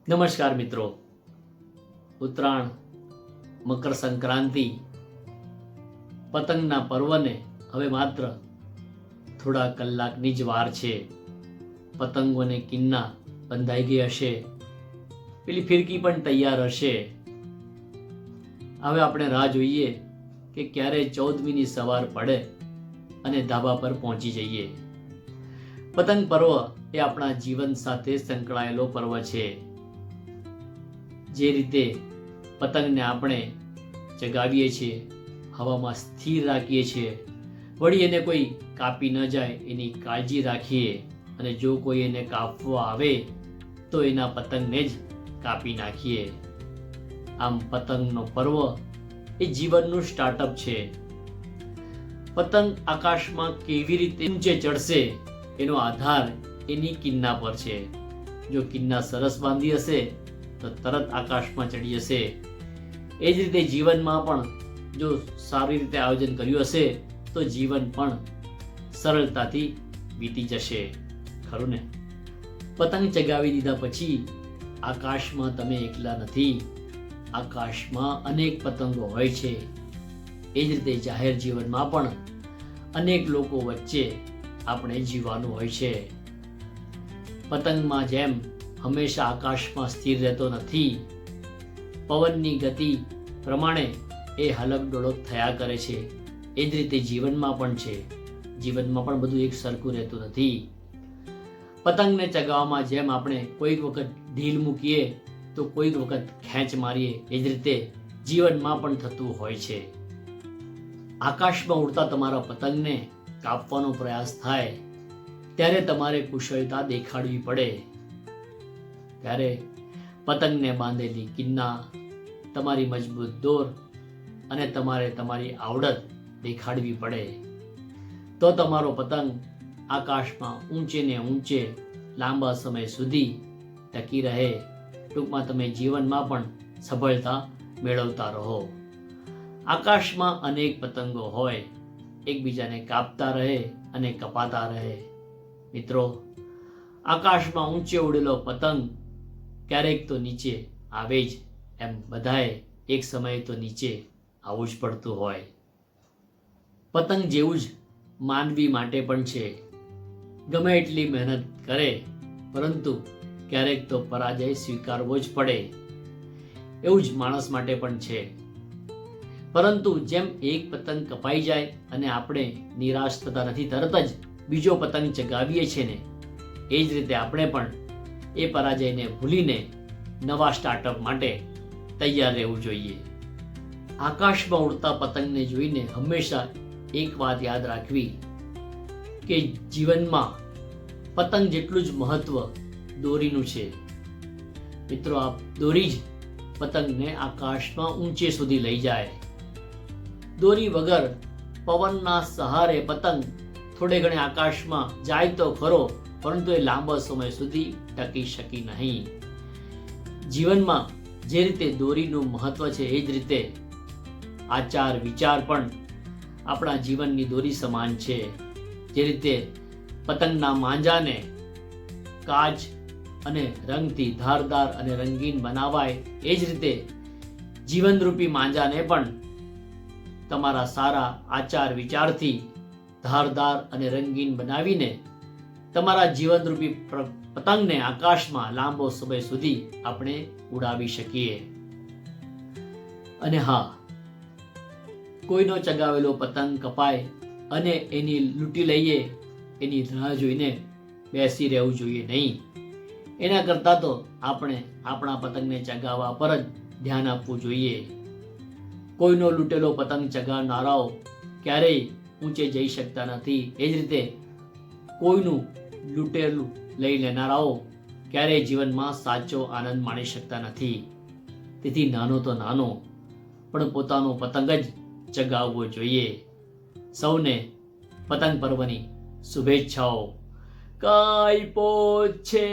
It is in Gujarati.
નમસ્કાર મિત્રો. ઉત્તરાયણ, મકર સંક્રાંતિ, પતંગના પર્વને હવે માત્ર થોડા કલાકની જ વાર છે. પતંગોને કિન્ના બંધાઈ ગઈ હશે, પેલી ફિરકી પણ તૈયાર હશે. હવે આપણે રાહ જોઈએ કે ક્યારે 14મીની સવાર પડે અને ધાબા પર પહોંચી જઈએ. પતંગ પર્વ એ આપણા જીવન સાથે સંકળાયેલો પર્વ છે. જે રીતે પતંગને આપણે ચગાવીએ છીએ, હવામાં સ્થિર રાખીએ છીએ, વળી એને કોઈ કાપી ન જાય એની કાળજી રાખીએ, અને જો કોઈ એને કાપવા આવે તો એના પતંગને જ કાપી નાખીએ. આમ પતંગનો પર્વ એ જીવનનું સ્ટાર્ટઅપ છે. પતંગ આકાશમાં કેવી રીતે ઊંચે ચડશે એનો આધાર એની કિન્ના પર છે. જો કિન્ના સરસ બાંધી હશે તો તરત આકાશમાં ચડી જશે. એ જ રીતે જીવનમાં પણ જો સારી રીતે આયોજન કર્યું હશે તો જીવન પણ સરળતાથી વીતી જશે. ખરું ને? પતંગ ચગાવી દીધા પછી આકાશમાં તમે એકલા નથી. આકાશમાં અનેક પતંગો હોય છે. એ જ રીતે જાહેર જીવનમાં પણ અનેક લોકો વચ્ચે આપણે જીવવાનું હોય છે. પતંગમાં જેમ હંમેશા આકાશમાં સ્થિર રહેતો નથી, પવનની ગતિ પ્રમાણે એ હલક ડોલક થયા કરે છે. એ જ રીતે જીવનમાં પણ છે. જીવનમાં પણ બધું એક સરખું રહેતું નથી. પતંગને ચગાવવામાં જેમ આપણે કોઈક વખત ઢીલ મૂકીએ તો કોઈક વખત ખેંચ મારીએ, એ જ રીતે જીવનમાં પણ થતું હોય છે. આકાશમાં ઉડતા તમારા પતંગને કાપવાનો પ્રયાસ થાય ત્યારે તમારે કુશળતા દેખાડવી પડે. ત્યારે પતંગને બાંધેલી કિન્ના, તમારી મજબૂત દોર અને તમારે તમારી આવડત દેખાડવી પડે. તો તમારો પતંગ આકાશમાં ઊંચે ને ઊંચે લાંબા સમય સુધી ટકી રહે. ટૂંકમાં તમે જીવનમાં પણ સફળતા મેળવતા રહો. આકાશમાં અનેક પતંગો હોય, એકબીજાને કાપતા રહે અને કપાતા રહે. મિત્રો, આકાશમાં ઊંચે ઉડેલો પતંગ ક્યારેક તો નીચે આવે જ, એમ બધાએ એક સમયે તો નીચે આવવું જ પડતું હોય. પતંગ જેવું જ માનવી માટે પણ છે. ગમે એટલી મહેનત કરે પરંતુ ક્યારેક તો પરાજય સ્વીકારવો જ પડે. એવું જ માણસ માટે પણ છે. પરંતુ જેમ એક પતંગ કપાઈ જાય અને આપણે નિરાશ થતા નથી, તરત જ બીજો પતંગ ચગાવીએ છીએ ને, એ જ રીતે આપણે પણ એ પરાજયને ભૂલીને નવા સ્ટાર્ટઅપ માટે તૈયાર રહેવું જોઈએ. આકાશમાં ઉડતા પતંગને જોઈને હંમેશા એક વાત યાદ રાખવી કે જીવનમાં પતંગ જેટલું જ મહત્વ દોરીનું છે. મિત્રો, આ દોરી જ પતંગને આકાશમાં ઊંચે સુધી લઈ જાય. દોરી વગર પવનના સહારે પતંગ થોડે ઘણે આકાશમાં જાય તો ખરો, પરંતુ એ લાંબા સમય સુધી ટકી શકી નહીં. જીવનમાં જે રીતે દોરીનું મહત્વ છે, એ જ રીતે આચાર વિચાર પણ આપણા જીવનની દોરી સમાન છે. જે રીતે પતંગના માંજાને કાચ અને રંગથી ધારદાર અને રંગીન બનાવાય, એ જ રીતે જીવનરૂપી માંજાને પણ તમારા સારા આચાર વિચારથી ધારદાર અને રંગીન બનાવીને તમારા જીવનરૂપી પતંગને આકાશમાં લાંબો સમય સુધી આપણે ઉડાવી શકીએ. અને હા, કોઈનો ચગાવેલો પતંગ કપાય અને એની લૂંટી લઈએ એની રાહ જોઈને બેસી રહેવું જોઈએ નહીં. એના કરતાં તો આપણે આપણા પતંગને ચગાવવા પર જ ધ્યાન આપવું જોઈએ. કોઈનો લૂંટેલો પતંગ ચગાવનારાઓ ક્યારેય ઊંચે જઈ શકતા નથી. એ જ રીતે કોઈનું લૂંટેલું લઈ લેનારાઓ ક્યારેય જીવનમાં સાચો આનંદ માણી શકતા નથી. તેથી નાનો તો નાનો પણ પોતાનો પતંગ જ ચગાવવો જોઈએ. સૌને પતંગ પર્વની શુભેચ્છાઓ. કાયપો છે.